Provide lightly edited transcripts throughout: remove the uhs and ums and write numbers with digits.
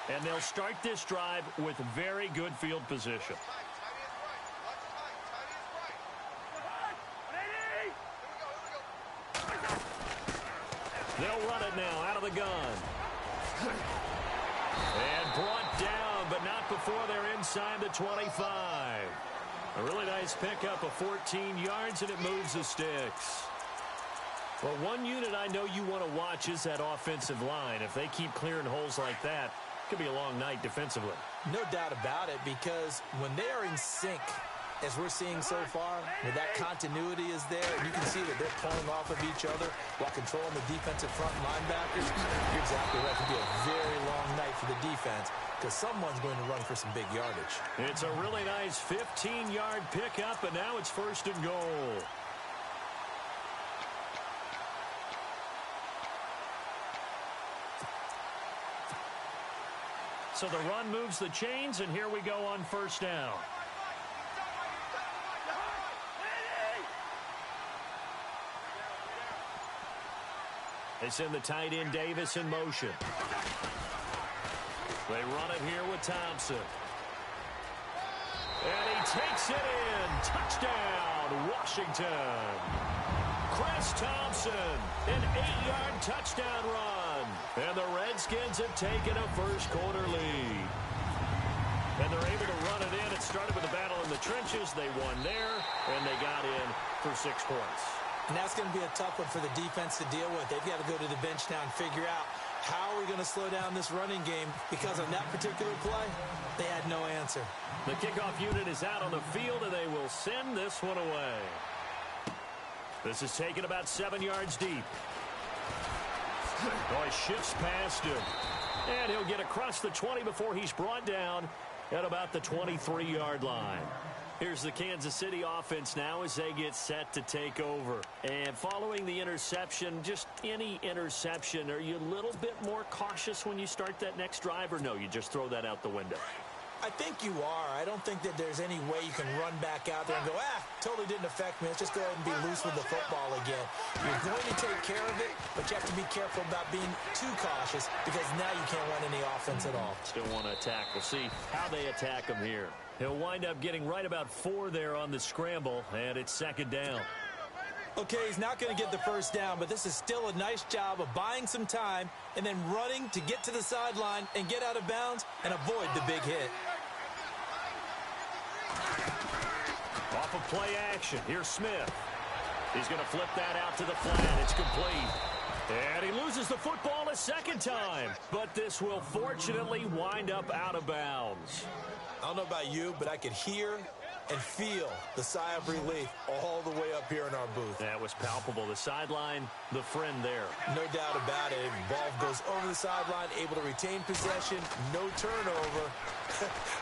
And they'll start this drive with very good field position. They'll run it now out of the gun. And brought down, but not before they're inside the 25. A really nice pickup of 14 yards, and it moves the sticks. Well, one unit I know you want to watch is that offensive line. If they keep clearing holes like that, it could be a long night defensively. No doubt about it, because when they are in sync, as we're seeing so far, where that continuity is there, and you can see that they're pulling off of each other while controlling the defensive front linebackers, you're exactly right. It could be a very long night for the defense because someone's going to run for some big yardage. It's a really nice 15-yard pickup, and now it's 1st and goal. So the run moves the chains, and here we go on 1st down. They send the tight end Davis in motion. They run it here with Thompson. And he takes it in. Touchdown, Washington. Chris Thompson, an 8-yard touchdown run. And the Redskins have taken a first-quarter lead. And they're able to run it in. It started with a battle in the trenches. They won there, and they got in for 6 points. And that's going to be a tough one for the defense to deal with. They've got to go to the bench now and figure out how are we going to slow down this running game, because on that particular play, they had no answer. The kickoff unit is out on the field, and they will send this one away. This is taken about 7 yards deep. Oh, he shifts past him. And he'll get across the 20 before he's brought down at about the 23-yard line. Here's the Kansas City offense now as they get set to take over. And following the interception, just any interception, are you a little bit more cautious when you start that next drive, or no, you just throw that out the window? I think you are. I don't think that there's any way you can run back out there and go, totally didn't affect me. Let's just go ahead and be loose with the football again. You're going to take care of it, but you have to be careful about being too cautious, because now you can't run any offense at all. Still want to attack. We'll see how they attack him here. He'll wind up getting right about 4 there on the scramble, and it's 2nd down. Okay, he's not going to get the first down, but this is still a nice job of buying some time and then running to get to the sideline and get out of bounds and avoid the big hit. Off of play action, here's Smith. He's going to flip that out to the flat. It's complete. And he loses the football a 2nd time, but this will fortunately wind up out of bounds. I don't know about you, but I could hear and feel the sigh of relief all the way up here in our booth. That was palpable. The sideline, the friend there. No doubt about it. Ball goes over the sideline, able to retain possession, no turnover.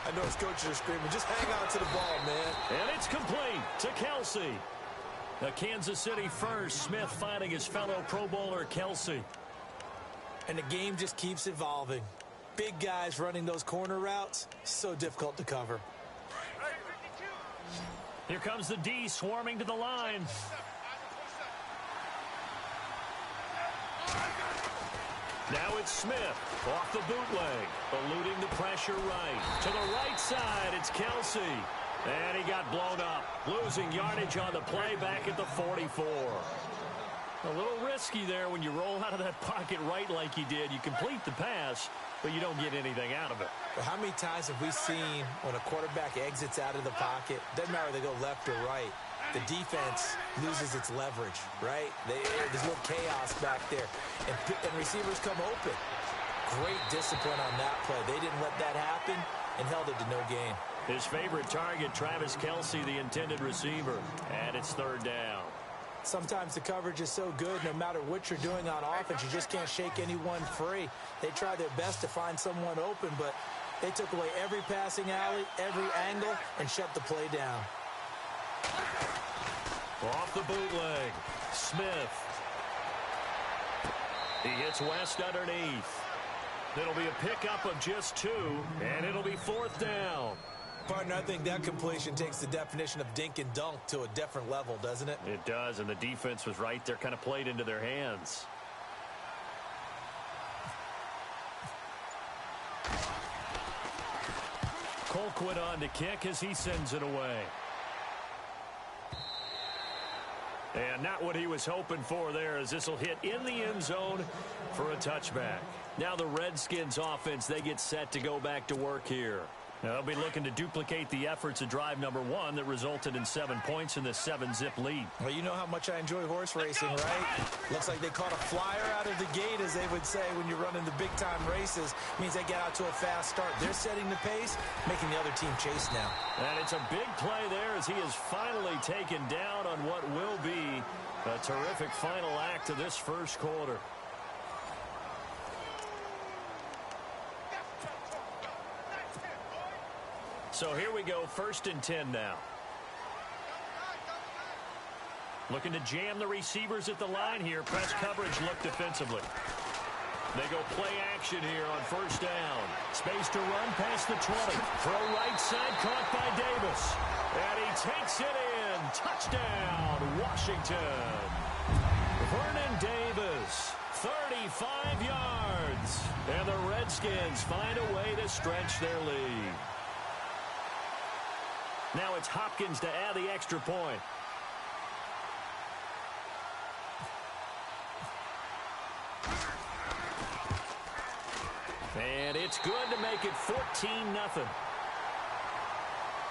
I know his coaches are screaming, just hang on to the ball, man. And it's complete to Kelsey. The Kansas City first, Smith finding his fellow Pro Bowler Kelsey. And the game just keeps evolving. Big guys running those corner routes, so difficult to cover. Here comes the D swarming to the line. Now it's Smith off the bootleg, eluding the pressure right. To the right side, it's Kelsey. And he got blown up, losing yardage on the play back at the 44. A little risky there when you roll out of that pocket right like he did. You complete the pass, but you don't get anything out of it. Well, how many times have we seen when a quarterback exits out of the pocket, doesn't matter whether they go left or right, the defense loses its leverage, right? There's a little chaos back there, and receivers come open. Great discipline on that play. They didn't let that happen and held it to no gain. His favorite target, Travis Kelce, the intended receiver, and it's 3rd down. Sometimes the coverage is so good, no matter what you're doing on offense, you just can't shake anyone free. They try their best to find someone open, but they took away every passing alley, every angle, and shut the play down. Off the bootleg, Smith. He hits West underneath. It'll be a pickup of just 2, and it'll be 4th down. Partner, I think that completion takes the definition of dink and dunk to a different level, doesn't it? It does, and the defense was right there, kind of played into their hands. Colquitt on to kick as he sends it away. And not what he was hoping for there, as this will hit in the end zone for a touchback. Now the Redskins offense, they get set to go back to work here. Now they'll be looking to duplicate the efforts of drive number 1 that resulted in 7 points in this 7-zip lead. Well, you know how much I enjoy horse racing, right? Looks like they caught a flyer out of the gate, as they would say when you're running the big-time races. Means they get out to a fast start. They're setting the pace, making the other team chase now. And it's a big play there as he is finally taken down on what will be a terrific final act of this first quarter. So here we go, 1st and 10 now. Looking to jam the receivers at the line here. Press coverage look defensively. They go play action here on 1st down. Space to run past the 20. Throw right side, caught by Davis. And he takes it in. Touchdown, Washington. Vernon Davis, 35 yards. And the Redskins find a way to stretch their lead. Now it's Hopkins to add the extra point. And it's good to make it 14-0.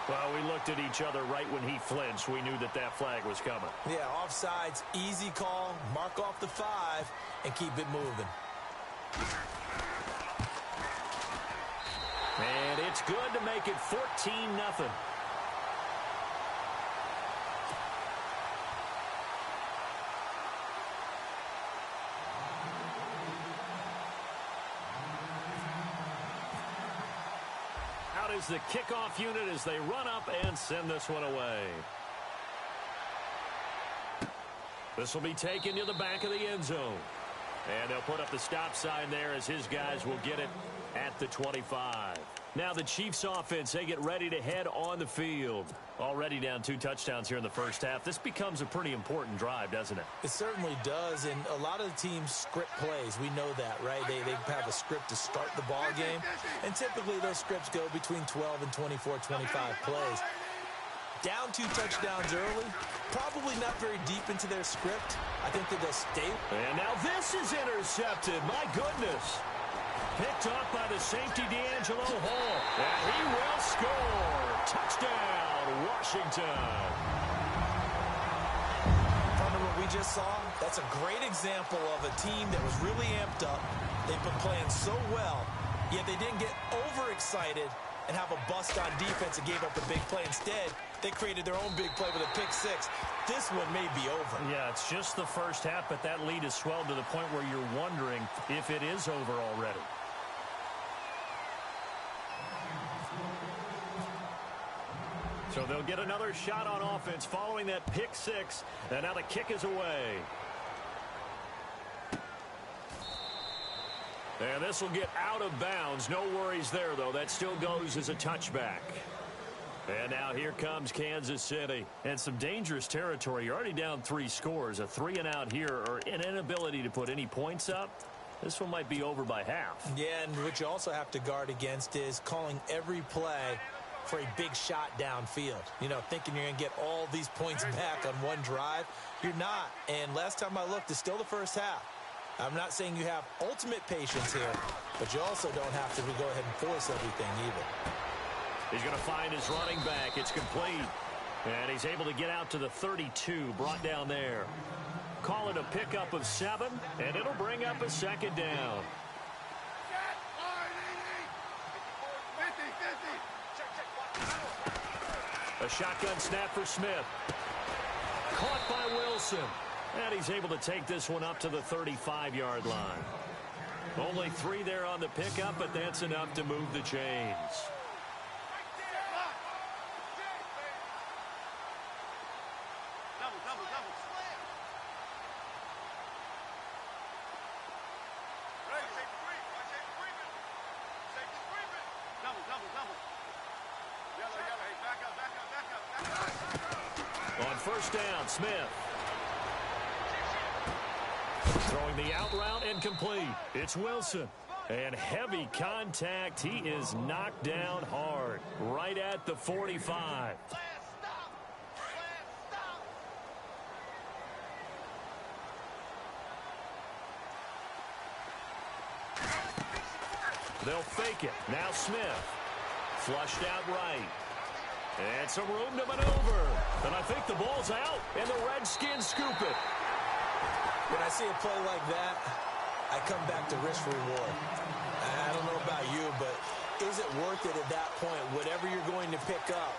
Well, we looked at each other right when he flinched. We knew that that flag was coming. Yeah, offsides, easy call. Mark off the 5 and keep it moving. And it's good to make it 14-0. Is the kickoff unit as they run up and send this one away. This will be taken to the back of the end zone. And they'll put up the stop sign there as his guys will get it at the 25. Now the Chiefs offense, they get ready to head on the field. Already down 2 touchdowns here in the first half. This becomes a pretty important drive, doesn't it? It certainly does, and a lot of the teams script plays. We know that, right? They have a script to start the ball game, and typically those scripts go between 12 and 24, 25 plays. Down 2 touchdowns early, probably not very deep into their script. I think that they'll stay. And now this is intercepted. My goodness. Picked up by the safety, D'Angelo Hall. And he will score. Touchdown, Washington. From what we just saw, that's a great example of a team that was really amped up. They've been playing so well, yet they didn't get overexcited and have a bust on defense and gave up a big play. Instead, they created their own big play with a pick 6. This one may be over. Yeah, it's just the first half, but that lead has swelled to the point where you're wondering if it is over already. So they'll get another shot on offense following that pick 6, and now the kick is away. And this will get out of bounds. No worries there, though. That still goes as a touchback. And now here comes Kansas City. And some dangerous territory. You're already down 3 scores. A 3-and-out here, or an inability to put any points up. This one might be over by half. Yeah, and what you also have to guard against is calling every play for a big shot downfield. You know, thinking you're going to get all these points back on one drive. You're not. And last time I looked, it's still the first half. I'm not saying you have ultimate patience here, but you also don't have to go ahead and force everything either. He's going to find his running back. It's complete. And he's able to get out to the 32, brought down there. Call it a pickup of 7, and it'll bring up a 2nd down. A shotgun snap for Smith. Caught by Wilson. And he's able to take this one up to the 35-yard line. Only 3 there on the pickup, but that's enough to move the chains. On 1st down, Smith. Throwing the out route, incomplete. It's Wilson. And heavy contact. He is knocked down hard, right at the 45. They'll fake it. Now Smith. Flushed out right. And some room to maneuver. And I think the ball's out, and the Redskins scoop it. When I see a play like that, I come back to risk reward. I don't know about you, but is it worth it at that point, whatever you're going to pick up,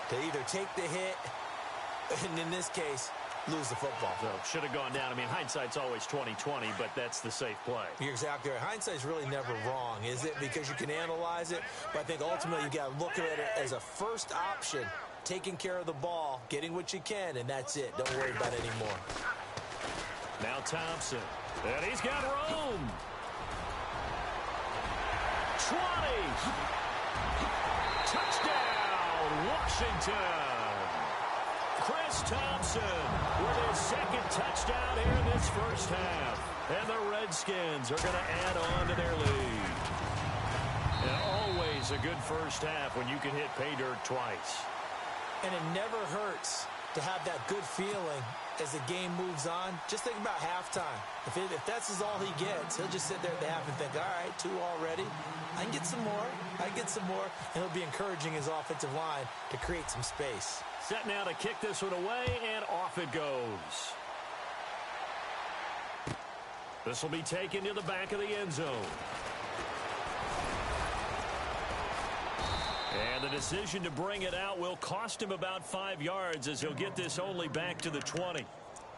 to either take the hit, and in this case, lose the football? So should have gone down. I mean, hindsight's always 20/20, but that's the safe play. You're exactly right. Hindsight's really never wrong, is it? Because you can analyze it, but I think ultimately you got to look at it as a first option, taking care of the ball, getting what you can, and that's it. Don't worry about it anymore. Now Thompson, and he's got room. 20. Touchdown, Washington. Chris Thompson with his second touchdown here in this first half. And the Redskins are going to add on to their lead. And always a good first half when you can hit pay dirt twice. And it never hurts to have that good feeling as the game moves on. Just think about halftime. If that's all he gets, he'll just sit there at the half and think, all right, 2 already. I can get some more. I can get some more. And he'll be encouraging his offensive line to create some space. Set now to kick this one away, and off it goes. This will be taken to the back of the end zone. And the decision to bring it out will cost him about 5 yards as he'll get this only back to the 20.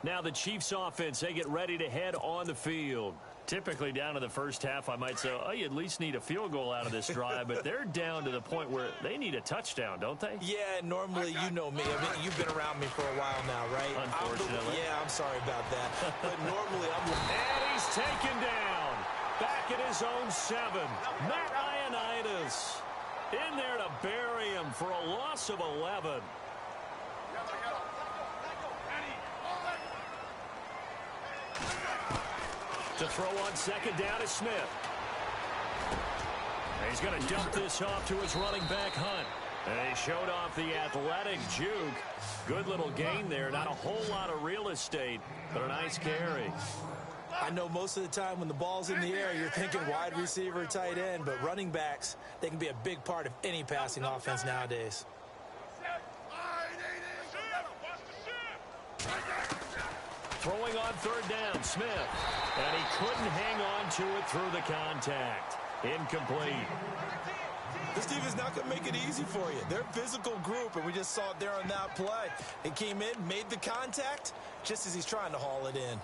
Now the Chiefs offense, they get ready to head on the field. Typically down to the first half, I might say, oh, you at least need a field goal out of this drive, but they're down to the point where they need a touchdown, don't they? Yeah, normally, you know me. I mean, you've been around me for a while now, right? Unfortunately. I'm sorry about that. But normally, And he's taken down. Back at his own 7. Matt Ioannidis in there to bury him for a loss of 11. To throw on second down is Smith. And he's going to dump this off to his running back, Hunt. And he showed off the athletic juke. Good little gain there. Not a whole lot of real estate, but a nice carry. I know most of the time when the ball's in the air, you're thinking wide receiver, tight end, but running backs, they can be a big part of any passing offense nowadays. Throwing on third down, Smith. And he couldn't hang on to it through the contact. Incomplete. This team is not going to make it easy for you. They're a physical group, and we just saw it there on that play. He came in, made the contact, just as he's trying to haul it in.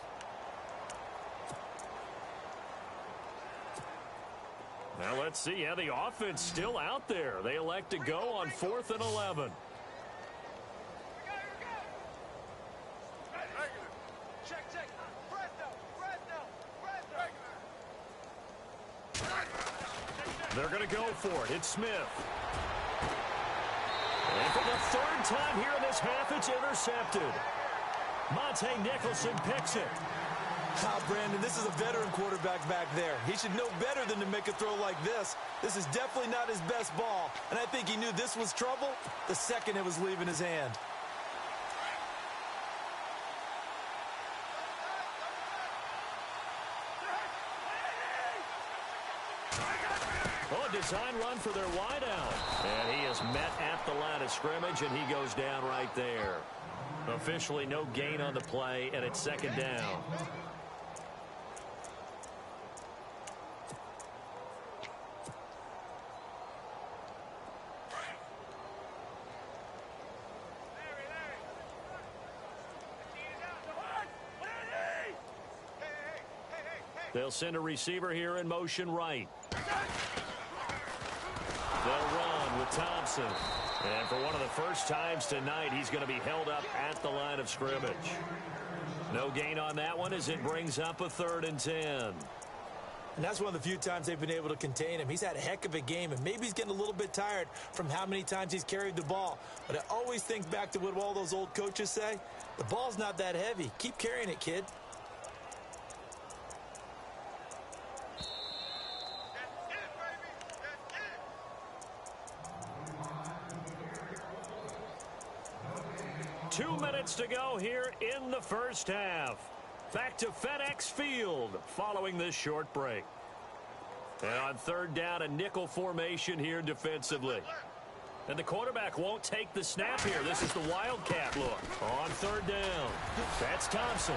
Now let's see. Yeah, the offense still out there. They elect to go on 4th and 11. They're going to go for it. It's Smith. And for the 3rd time here in this half, it's intercepted. Monte Nicholson picks it. Brandon, this is a veteran quarterback back there. He should know better than to make a throw like this. This is definitely not his best ball, and I think he knew this was trouble the second it was leaving his hand. Oh, a design run for their wideout. And he is met at the line of scrimmage, and he goes down right there. Officially no gain on the play, and it's 2nd down. They'll send a receiver here in motion right. They'll run with Thompson. And for one of the first times tonight, he's going to be held up at the line of scrimmage. No gain on that one as it brings up a 3rd and 10. And that's one of the few times they've been able to contain him. He's had a heck of a game, and maybe he's getting a little bit tired from how many times he's carried the ball. But I always think back to what all those old coaches say. The ball's not that heavy. Keep carrying it, kid. 2 minutes to go here in the first half. Back to FedEx Field following this short break. And on third down, a nickel formation here defensively. And the quarterback won't take the snap here. This is the Wildcat look. On third down, that's Thompson.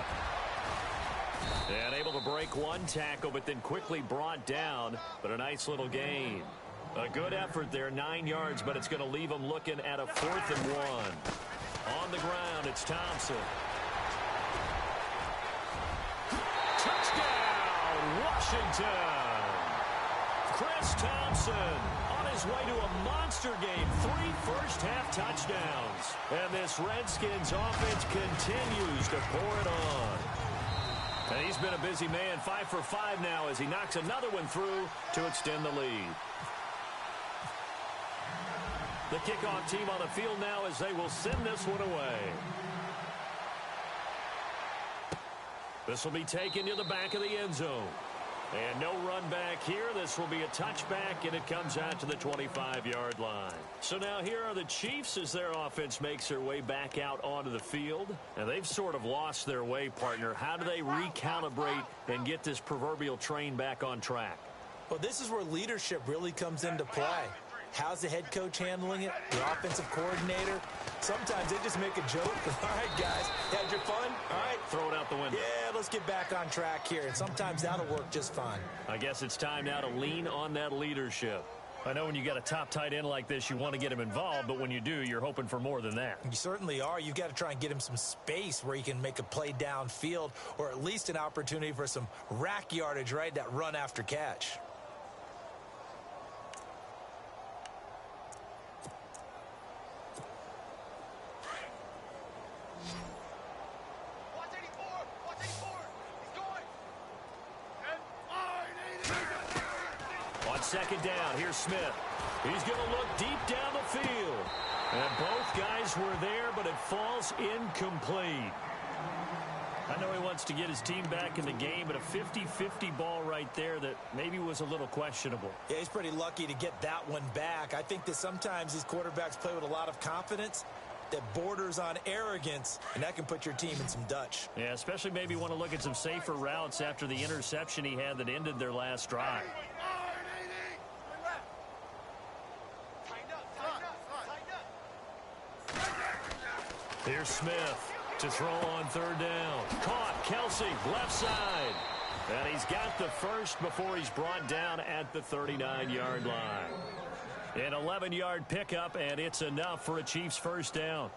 And able to break one tackle, but then quickly brought down. But a nice little gain. A good effort there, 9 yards, but it's going to leave them looking at a 4th and 1. On the ground, it's Thompson. Touchdown, Washington! Chris Thompson on his way to a monster game. 3 first-half touchdowns. And this Redskins offense continues to pour it on. And he's been a busy man, 5 for 5 now as he knocks another one through to extend the lead. The kickoff team on the field now as they will send this one away. This will be taken to the back of the end zone. And no run back here. This will be a touchback, and it comes out to the 25-yard line. So now here are the Chiefs as their offense makes their way back out onto the field. And they've sort of lost their way, partner. How do they recalibrate and get this proverbial train back on track? Well, this is where leadership really comes into play. How's the head coach handling it? The offensive coordinator? Sometimes they just make a joke. All right, guys, had your fun? All right. Throw it out the window. Yeah, let's get back on track here. And sometimes that'll work just fine. I guess it's time now to lean on that leadership. I know when you got a top tight end like this, you want to get him involved, but when you do, you're hoping for more than that. You certainly are. You've got to try and get him some space where he can make a play downfield or at least an opportunity for some rack yardage, right? That run after catch. Second down, here's Smith. He's going to look deep down the field. And both guys were there, but it falls incomplete. I know he wants to get his team back in the game, but a 50-50 ball right there that maybe was a little questionable. Yeah, he's pretty lucky to get that one back. I think that sometimes these quarterbacks play with a lot of confidence that borders on arrogance, and that can put your team in some Dutch. Yeah, especially maybe want to look at some safer routes after the interception he had that ended their last drive. Here's Smith to throw on third down. Caught, Kelsey, left side. And he's got the first before he's brought down at the 39-yard line. An 11-yard pickup, and it's enough for a Chiefs first down.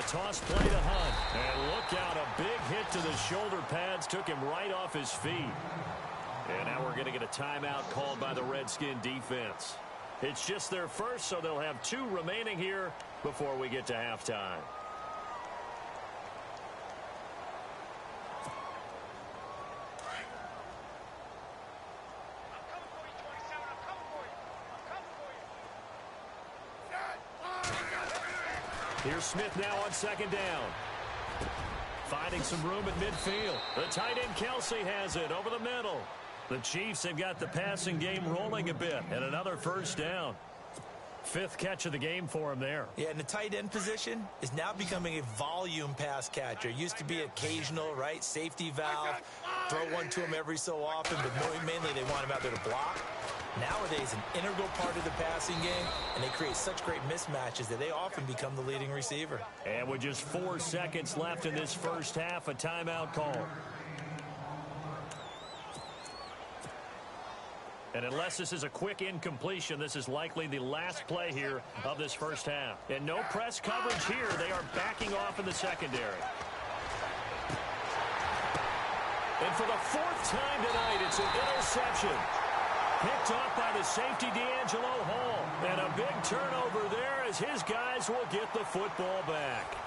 Toss play to Hunt. And look out, a big hit to the shoulder pads. Took him right off his feet. And now we're going to get a timeout called by the Redskin defense. It's just their first, so they'll have 2 remaining here before we get to halftime. Here's Smith now on second down. Finding some room at midfield. The tight end Kelsey has it over the middle. The Chiefs have got the passing game rolling a bit. And another first down. 5th catch of the game for him there. Yeah, and the tight end position is now becoming a volume pass catcher. Used to be occasional, right? Safety valve. Throw one to him every so often, but mainly they want him out there to block. Nowadays, an integral part of the passing game, and they create such great mismatches that they often become the leading receiver. And with just 4 seconds left in this first half, a timeout call. And unless this is a quick incompletion, this is likely the last play here of this first half. And no press coverage here. They are backing off in the secondary. And for the 4th time tonight, it's an interception. Picked off by the safety, D'Angelo Hall. And a big turnover there as his guys will get the football back.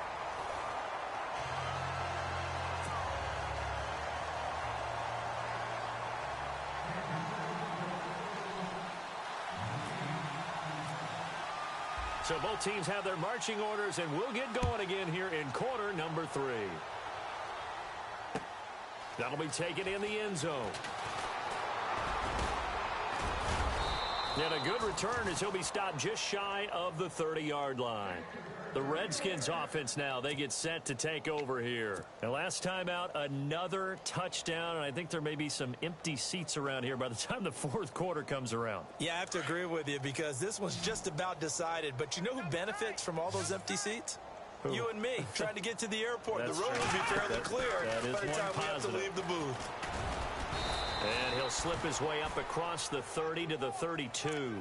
So both teams have their marching orders, and we'll get going again here in quarter number 3. That'll be taken in the end zone. And a good return as he'll be stopped just shy of the 30-yard line. The Redskins offense now, they get set to take over here. And last time out, another touchdown, and I think there may be some empty seats around here by the time the fourth quarter comes around. Yeah, I have to agree with you because this one's just about decided. But you know who benefits from all those empty seats? Who? You and me, trying to get to the airport. The road will be fairly clear by the time we have to leave the booth. And he'll slip his way up across the 30 to the 32.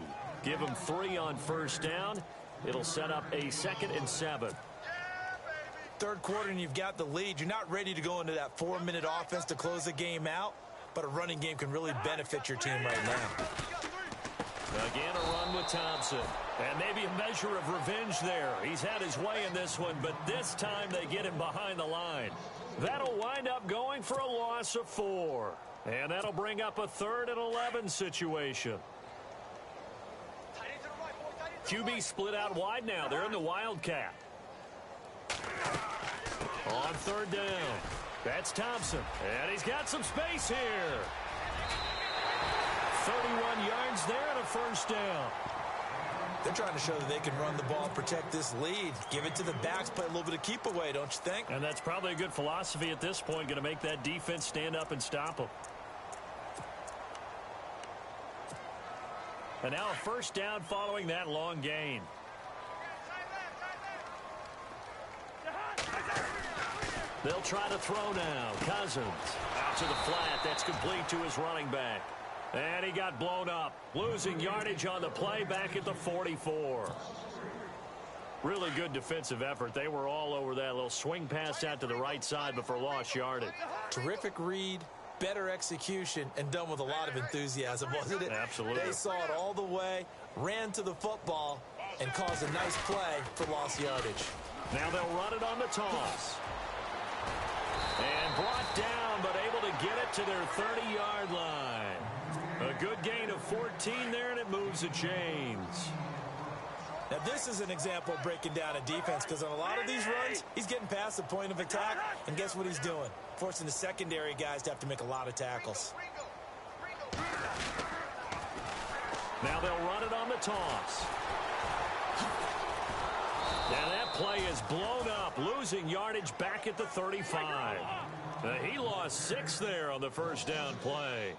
Give him 3 on first down. It'll set up a 2nd and 7. Third quarter and you've got the lead. You're not ready to go into that 4-minute offense to close the game out, but a running game can really benefit your team right now. Again, a run with Thompson. And maybe a measure of revenge there. He's had his way in this one, but this time they get him behind the line. That'll wind up going for a loss of 4. And that'll bring up a 3rd and 11 situation. QB split out wide now. They're in the Wildcat. On 3rd down. That's Thompson. And he's got some space here. 31 yards there and a first down. They're trying to show that they can run the ball and protect this lead. Give it to the backs, play a little bit of keep away, don't you think? And that's probably a good philosophy at this point. Going to make that defense stand up and stop them. And now a first down following that long gain. They'll try to throw now. Cousins out to the flat. That's complete to his running back. And he got blown up. Losing yardage on the play back at the 44. Really good defensive effort. They were all over that little swing pass out to the right side before lost yardage. Terrific read. Better execution, and done with a lot of enthusiasm, wasn't it? Absolutely. They saw it all the way, ran to the football, and caused a nice play for lost yardage. Now they'll run it on the toss. And brought down, but able to get it to their 30-yard line. A good gain of 14 there, and it moves the chains. Now, this is an example of breaking down a defense because on a lot of these runs, he's getting past the point of attack, and guess what he's doing? Forcing the secondary guys to have to make a lot of tackles. Now they'll run it on the toss. Now that play is blown up, losing yardage back at the 35. He lost 6 there on the first down play.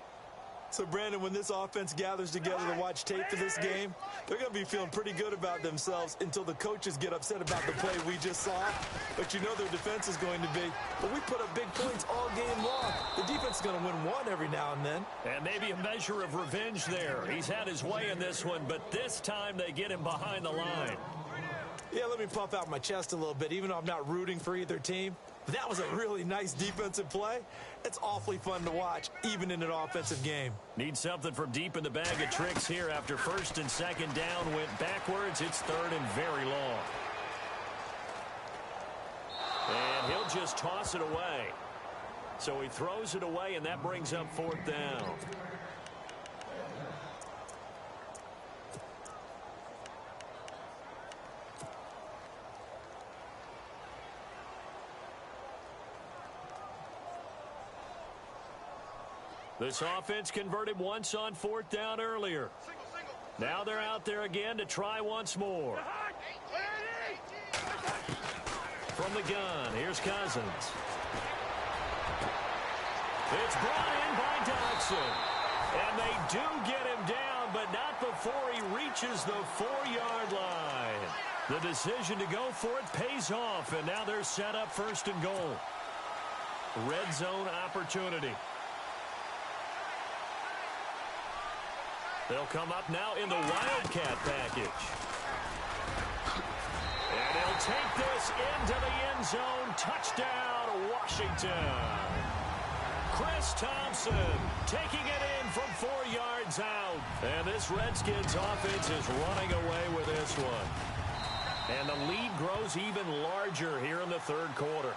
So, Brandon, when this offense gathers together to watch tape for this game, they're going to be feeling pretty good about themselves until the coaches get upset about the play we just saw. But you know their defense is going to be, but we put up big points all game long. The defense is going to win one every now and then. And maybe a measure of revenge there. He's had his way in this one, but this time they get him behind the line. Yeah, let me puff out my chest a little bit, even though I'm not rooting for either team. That was a really nice defensive play. It's awfully fun to watch, even in an offensive game. Need something from deep in the bag of tricks here after 1st and 2nd down went backwards. It's 3rd and very long. And he'll just toss it away. So he throws it away, and that brings up 4th down. This offense converted once on 4th down earlier. Now they're out there again to try once more. From the gun, here's Cousins. It's brought in by Dodson. And they do get him down, but not before he reaches the 4-yard line. The decision to go for it pays off, and now they're set up 1st and goal. Red zone opportunity. They'll come up now in the Wildcat package. And he'll take this into the end zone. Touchdown, Washington. Chris Thompson taking it in from 4 yards out. And this Redskins offense is running away with this one. And the lead grows even larger here in the 3rd quarter.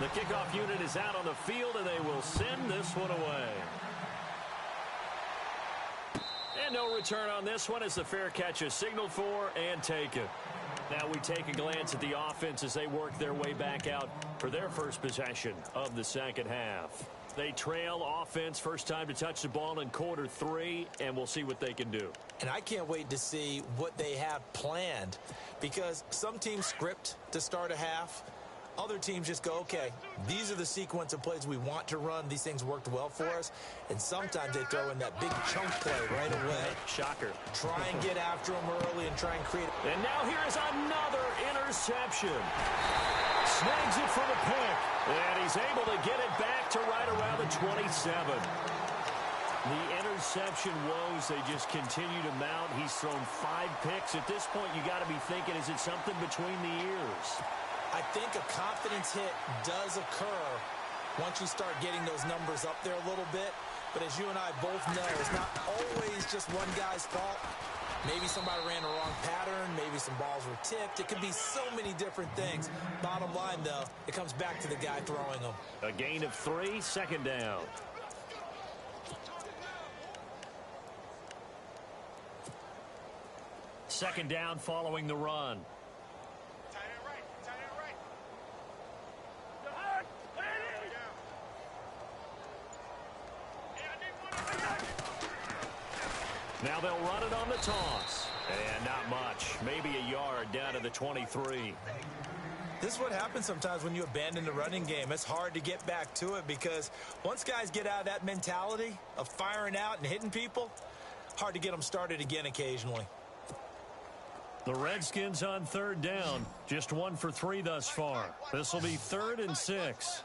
The kickoff unit is out on the field, and they will send this one away. And no return on this one as the fair catch is signaled for and taken. Now we take a glance at the offense as they work their way back out for their first possession of the second half. They trail offense, first time to touch the ball in quarter 3, and we'll see what they can do. And I can't wait to see what they have planned, because some teams script to start a half. Other teams just go, okay, these are the sequence of plays we want to run. These things worked well for us. And sometimes they throw in that big chunk play right away. Shocker. Try and get after them early and try and create. And now here's another interception. Snags it for the pick. And he's able to get it back to right around the 27. The interception woes, they just continue to mount. He's thrown 5 picks. At this point, you got to be thinking, is it something between the ears? I think a confidence hit does occur once you start getting those numbers up there a little bit. But as you and I both know, it's not always just one guy's fault. Maybe somebody ran the wrong pattern. Maybe some balls were tipped. It could be so many different things. Bottom line, though, it comes back to the guy throwing them. A gain of 3, second down. Second down following the run. Now they'll run it on the toss. And not much. Maybe a yard down to the 23. This is what happens sometimes when you abandon the running game. It's hard to get back to it because once guys get out of that mentality of firing out and hitting people, hard to get them started again occasionally. The Redskins on third down. Just 1 for 3 thus far. This will be 3rd and 6.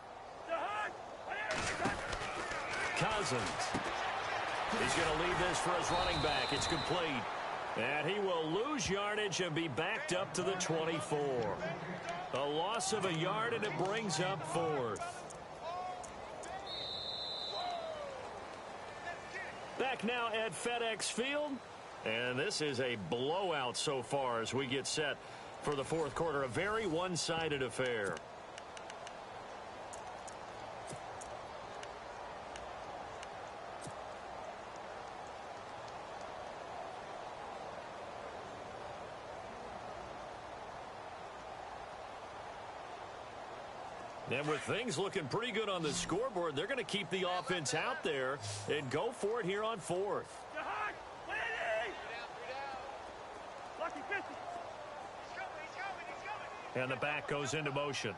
Cousins. He's going to leave this for his running back. It's complete. And he will lose yardage and be backed up to the 24. A loss of a yard, and it brings up 4th. Back now at FedEx Field. And this is a blowout so far as we get set for the 4th quarter. A very one-sided affair. And with things looking pretty good on the scoreboard, they're going to keep the offense out there and go for it here on 4th. And the back goes into motion.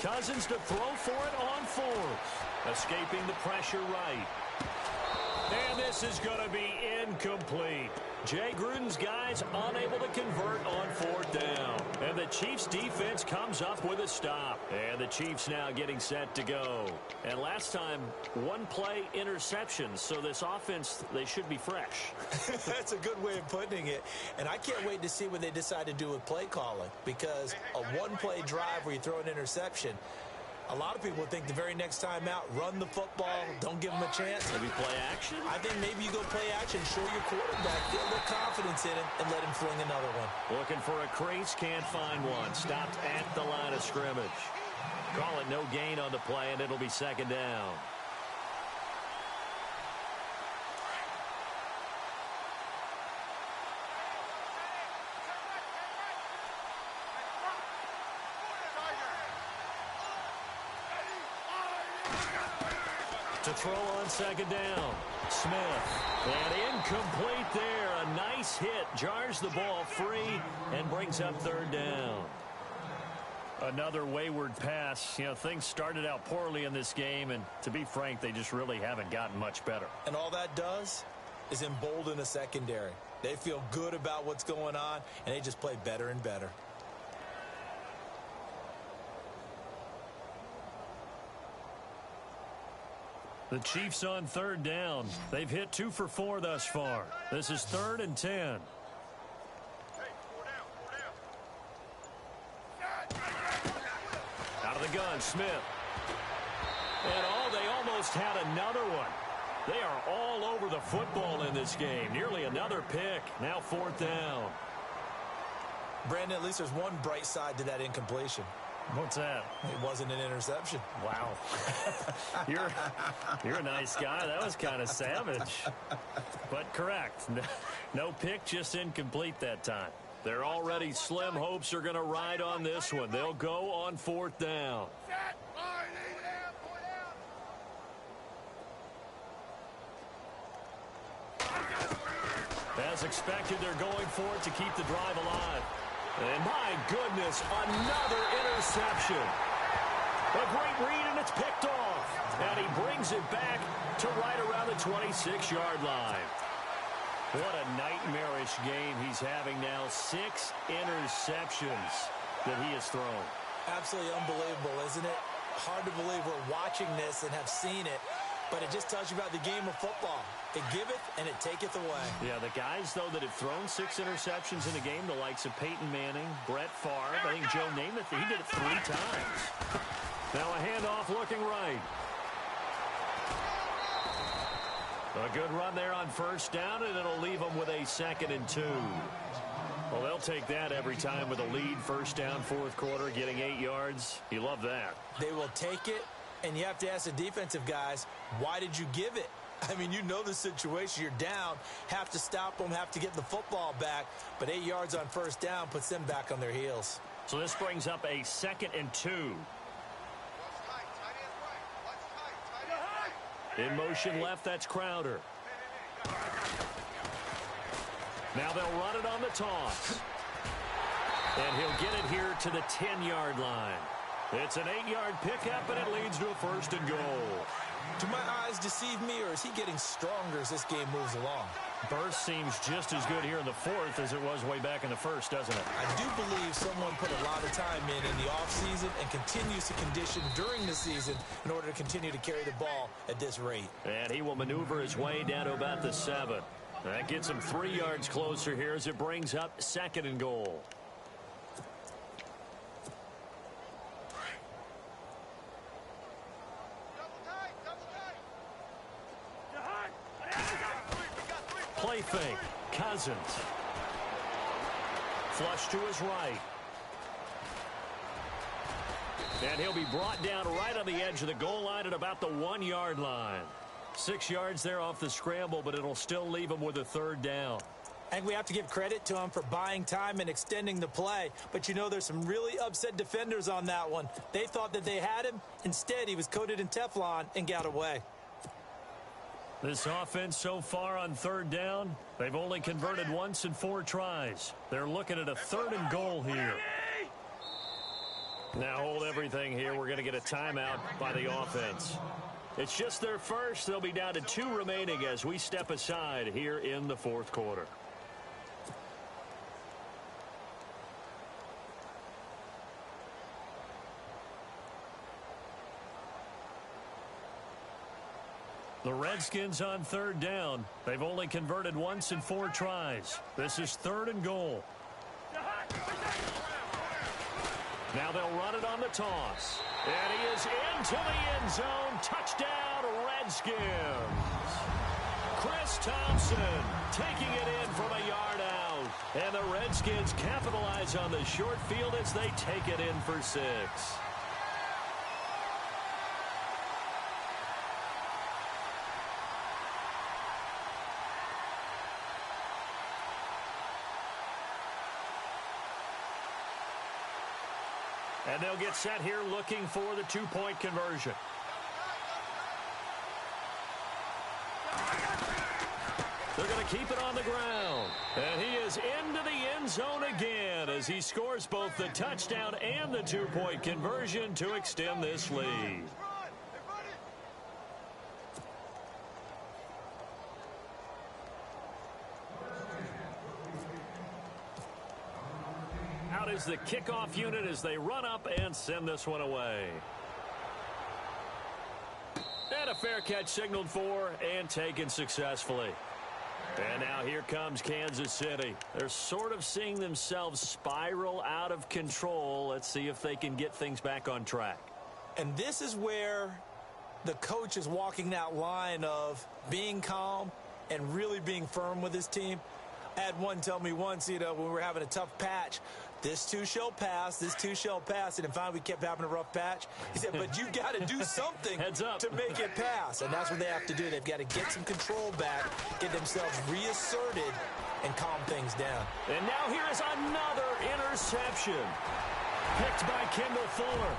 Cousins to throw for it on 4th. Escaping the pressure right. And this is going to be incomplete. Jay Gruden's guys unable to convert on 4th down. And the Chiefs defense comes up with a stop. And the Chiefs now getting set to go. And last time, 1-play interceptions. So this offense, they should be fresh. That's a good way of putting it. And I can't wait to see what they decide to do with play calling. Because a 1-play drive where you throw an interception, a lot of people think the very next time out, run the football, don't give them a chance. Maybe play action? I think maybe you go play action, show your quarterback, get a little confidence in it, and let him fling another one. Looking for a crease, can't find one. Stopped at the line of scrimmage. Call it no gain on the play, and it'll be second down. To throw on second down. Smith. And incomplete there. A nice hit. Jars the ball free and brings up 3rd down. Another wayward pass. You know, things started out poorly in this game, and to be frank, they just really haven't gotten much better. And all that does is embolden the secondary. They feel good about what's going on, and they just play better and better. The Chiefs on 3rd down. They've hit 2 for 4 thus far. This is 3rd and 10. Out of the gun, Smith. And they almost had another one. They are all over the football in this game. Nearly another pick. Now 4th down. Brandon, at least there's one bright side to that incompletion. What's that? It wasn't an interception. Wow. You're a nice guy. That was kind of savage. But correct. No pick, just incomplete that time. Their already slim hopes are going to ride on this one. They'll go on 4th down. As expected, they're going for it to keep the drive alive. And my goodness, another interception. A great read, and it's picked off. And he brings it back to right around the 26-yard line. What a nightmarish game he's having now. 6 interceptions that he has thrown. Absolutely unbelievable, isn't it? Hard to believe we're watching this and have seen it. But it just tells you about the game of football. It giveth and it taketh away. Yeah, the guys, though, that have thrown 6 interceptions in a game, the likes of Peyton Manning, Brett Favre, I think Joe Namath, he did it 3 times. Now a handoff looking right. A good run there on 1st down, and it'll leave them with a 2nd and 2. Well, they'll take that every time with a lead. 1st down, 4th quarter, getting 8 yards. You love that. They will take it. And you have to ask the defensive guys, why did you give it? I mean, you know the situation. You're down, have to stop them, have to get the football back. But 8 yards on 1st down puts them back on their heels. So this brings up a 2nd and 2. In motion left, that's Crowder. Now they'll run it on the toss. And he'll get it here to the 10-yard line. It's an 8-yard pickup, and it leads to a 1st and goal. Do my eyes deceive me, or is he getting stronger as this game moves along? Burst seems just as good here in the 4th as it was way back in the 1st, doesn't it? I do believe someone put a lot of time in the offseason and continues to condition during the season in order to continue to carry the ball at this rate. And he will maneuver his way down to about the 7. That gets him 3 yards closer here as it brings up 2nd and goal. Play fake. Cousins. Flush to his right. And he'll be brought down right on the edge of the goal line at about the 1-yard line. 6 yards there off the scramble, but it'll still leave him with a 3rd down. I think we have to give credit to him for buying time and extending the play. But, you know, there's some really upset defenders on that one. They thought that they had him. Instead, he was coated in Teflon and got away. This offense so far on 3rd down, they've only converted once in 4 tries. They're looking at a 3rd and goal here. Now hold everything here. We're going to get a timeout by the offense. It's just their first. They'll be down to 2 remaining as we step aside here in the 4th quarter. The Redskins on 3rd down. They've only converted once in 4 tries. This is 3rd and goal. Now they'll run it on the toss. And he is into the end zone. Touchdown, Redskins. Chris Thompson taking it in from a yard out. And the Redskins capitalize on the short field as they take it in for 6. And they'll get set here looking for the 2-point conversion. They're going to keep it on the ground. And he is into the end zone again as he scores both the touchdown and the 2-point conversion to extend this lead. Out is the kickoff unit as they run up and send this one away. And a fair catch signaled for and taken successfully. And now here comes Kansas City. They're sort of seeing themselves spiral out of control. Let's see if they can get things back on track. And this is where the coach is walking that line of being calm and really being firm with his team. Had one tell me once, when we were having a tough patch, this too shall pass, this too shall pass. And then finally we kept having a rough patch. He said, but you've got to do something to make it pass. And that's what they have to do. They've got to get some control back, get themselves reasserted, and calm things down. And now here is another interception. Picked by Kendall Fuller.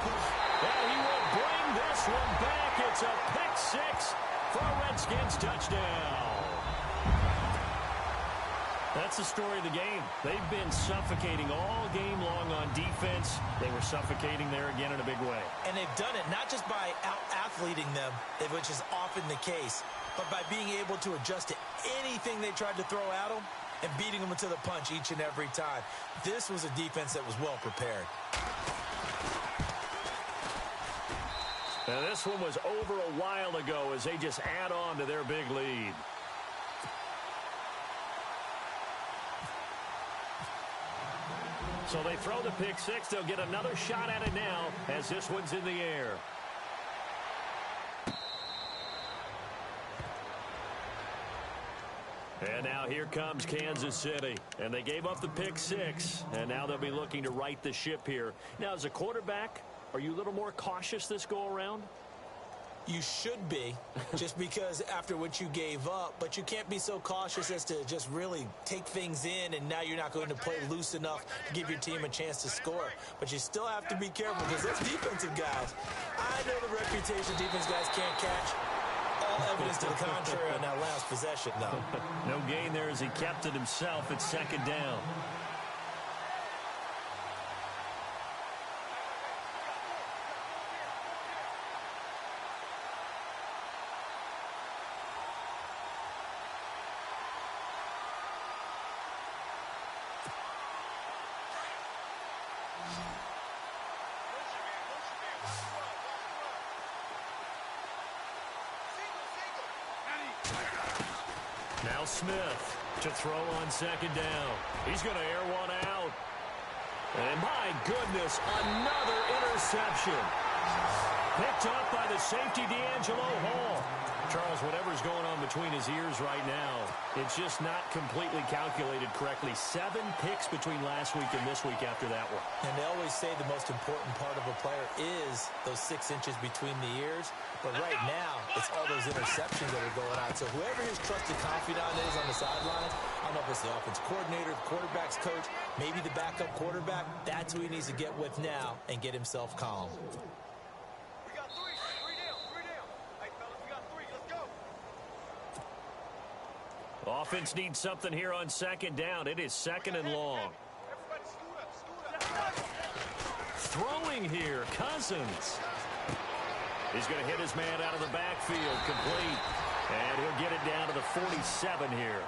And he will bring this one back. It's a pick six for a Redskins touchdown. That's the story of the game. They've been suffocating all game long on defense. They were suffocating there again in a big way. And they've done it not just by out-athleting them, which is often the case, but by being able to adjust to anything they tried to throw at them and beating them to the punch each and every time. This was a defense that was well prepared. Now this one was over a while ago as they just add on to their big lead. So they throw the pick six. They'll get another shot at it now as this one's in the air. And now here comes Kansas City. And they gave up the pick six. And now they'll be looking to right the ship here. Now, as a quarterback, are you a little more cautious this go-around? You should be, just because after what you gave up. But you can't be so cautious as to just really take things in, and now you're not going to play loose enough to give your team a chance to score. But you still have to be careful because those defensive guys, I know the reputation defense guys can't catch. All evidence to the contrary on that last possession, though. No gain there as he kept it himself at second down. Now Smith to throw on second down. He's going to air one out. And my goodness, another interception. Picked up by the safety, D'Angelo Hall. Charles, whatever's going on between his ears right now, it's just not completely calculated correctly. 7 picks between last week and this week after that one. And they always say the most important part of a player is those 6 inches between the ears. But right now, it's all those interceptions that are going on. So whoever his trusted confidant is on the sideline, I don't know if it's the offense coordinator, the quarterback's coach, maybe the backup quarterback, that's who he needs to get with now and get himself calm. Offense needs something here on second down. It is second and long. Throwing here, Cousins. He's going to hit his man out of the backfield, complete. And he'll get it down to the 47 here.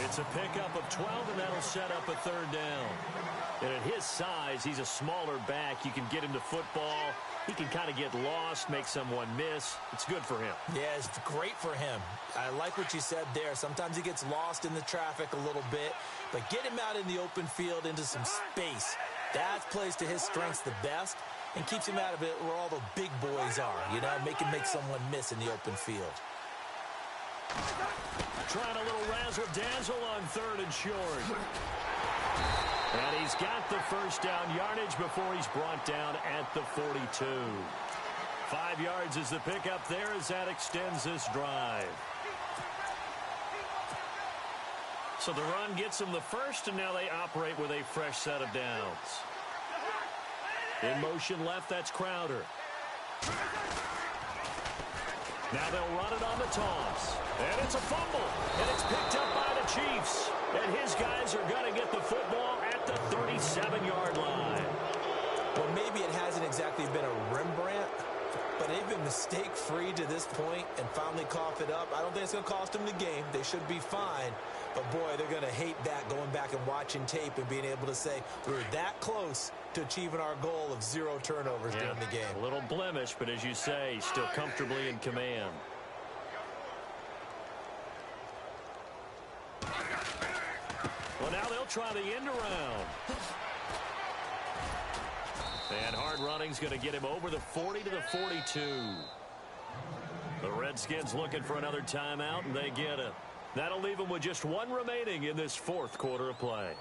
It's a pickup of 12, and that'll set up a third down. And at his size, he's a smaller back. You can get him to football. He can kind of get lost, make someone miss. It's good for him. Yeah, it's great for him. I like what you said there. Sometimes he gets lost in the traffic a little bit, but get him out in the open field into some space. That plays to his strengths the best and keeps him out of it where all the big boys are, make him make someone miss in the open field. Trying a little razzle-dazzle on third and short. And he's got the first down yardage before he's brought down at the 42. 5 yards is the pickup there as that extends this drive. So the run gets them the first, and now they operate with a fresh set of downs. In motion left, that's Crowder. Now they'll run it on the toss. And it's a fumble. And it's picked up by the Chiefs. And his guys are going to get the football at the 37-yard line. Well, maybe it hasn't exactly been a Rembrandt, but they've been mistake-free to this point and finally cough it up. I don't think it's going to cost them the game. They should be fine. But, boy, they're going to hate that, going back and watching tape and being able to say we were that close to achieving our goal of 0 turnovers during the game. A little blemish, but as you say, still comfortably in command. Well, now they'll try the end around. And hard running's going to get him over the 40 to the 42. The Redskins looking for another timeout, and they get it. That'll leave them with just one remaining in this fourth quarter of play.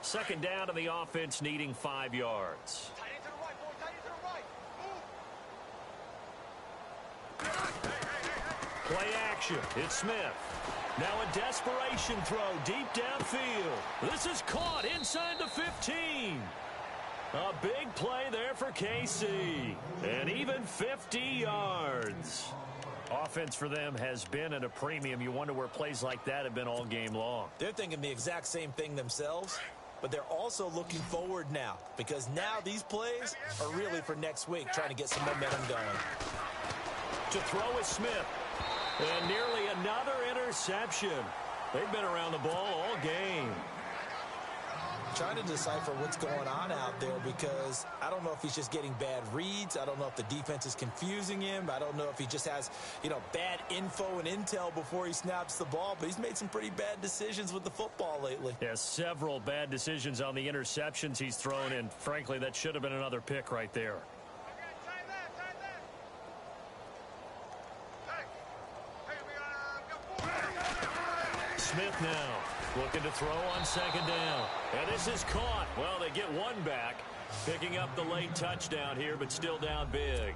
Second down, and the offense needing 5 yards. Tight end to the right, boy. Tight end to the right. Move. Play action. It's Smith. Now a desperation throw deep downfield. This is caught inside the 15. A big play there for KC. And even 50 yards. Offense for them has been at a premium. You wonder where plays like that have been all game long. They're thinking the exact same thing themselves, but they're also looking forward now, because now these plays are really for next week, trying to get some momentum going. To throw is Smith. And nearly another interception. They've been around the ball all game. Trying to decipher what's going on out there, because I don't know if he's just getting bad reads. I don't know if the defense is confusing him. I don't know if he just has, bad info and intel before he snaps the ball. But he's made some pretty bad decisions with the football lately. Yeah, several bad decisions on the interceptions he's thrown, and frankly, that should have been another pick right there. Smith now looking to throw on second down. And this is caught. Well, they get one back, picking up the late touchdown here, but still down big.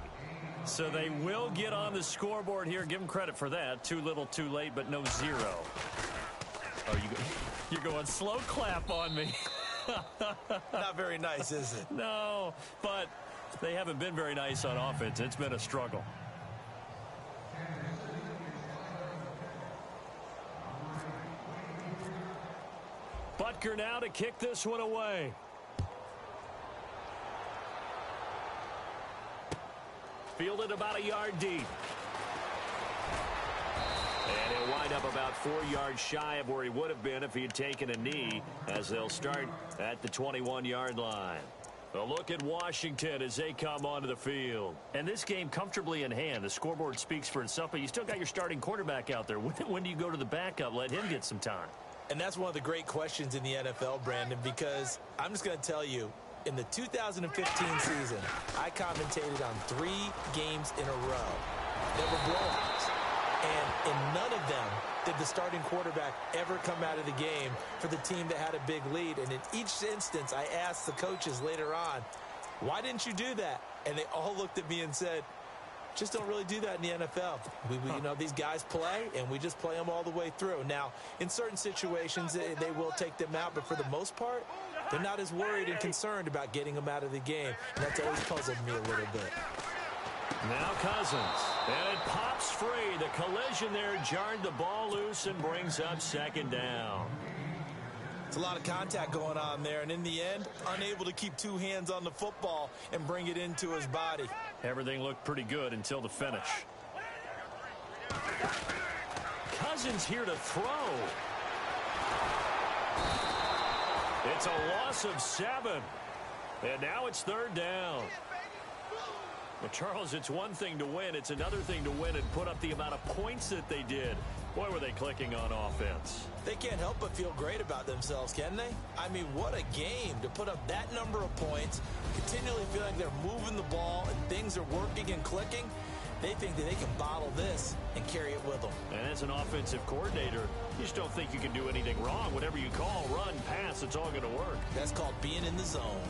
So they will get on the scoreboard here. Give them credit for that. Too little, too late, but no zero. Oh, you're going slow clap on me. Not very nice, is it? No, but they haven't been very nice on offense. It's been a struggle. Butker now to kick this one away. Fielded about a yard deep. And he'll wind up about 4 yards shy of where he would have been if he had taken a knee, as they'll start at the 21-yard line. A look at Washington as they come onto the field. And this game comfortably in hand. The scoreboard speaks for itself, but you still got your starting quarterback out there. When do you go to the backup? Let him get some time. And that's one of the great questions in the NFL, Brandon, because I'm just going to tell you, in the 2015 season, I commentated on 3 games in a row that were blowouts. And in none of them did the starting quarterback ever come out of the game for the team that had a big lead. And in each instance, I asked the coaches later on, why didn't you do that? And they all looked at me and said, just don't really do that in the NFL. These guys play, and we just play them all the way through. Now, in certain situations, they will take them out, but for the most part, they're not as worried and concerned about getting them out of the game. And that's always puzzled me a little bit. Now Cousins, and it pops free. The collision there jarred the ball loose and brings up second down. It's a lot of contact going on there, and in the end, unable to keep 2 hands on the football and bring it into his body. Everything looked pretty good until the finish. Cousins here to throw. It's a loss of 7. And now it's third down. Well, Charles, it's one thing to win. It's another thing to win and put up the amount of points that they did. Boy, were they clicking on offense. They can't help but feel great about themselves, can they? I mean, what a game to put up that number of points, continually feel like they're moving the ball and things are working and clicking. They think that they can bottle this and carry it with them. And as an offensive coordinator, you just don't think you can do anything wrong. Whatever you call, run, pass, it's all going to work. That's called being in the zone.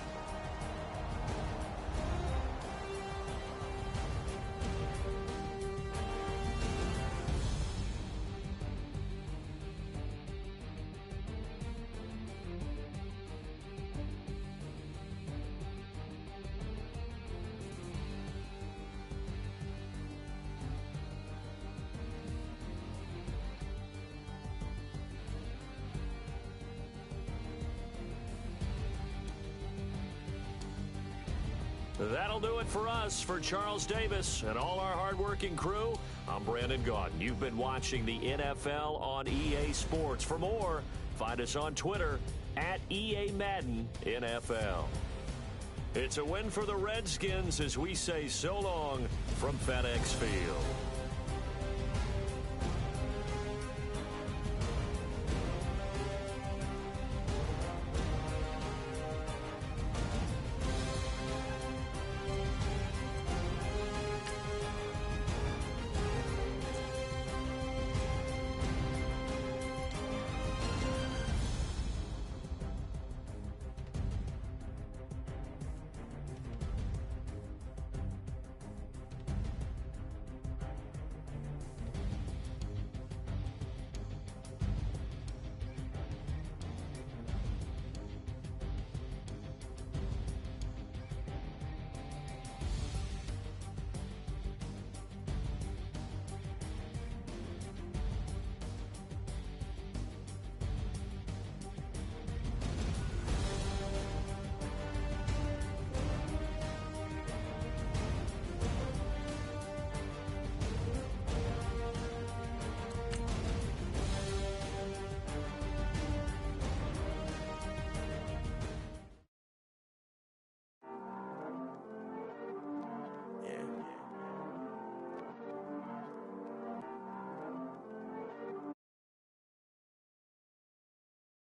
That'll do it for us. For Charles Davis and all our hardworking crew, I'm Brandon Gaudin. You've been watching the NFL on EA Sports. For more, find us on Twitter at EA Madden NFL. It's a win for the Redskins as we say so long from FedEx Field.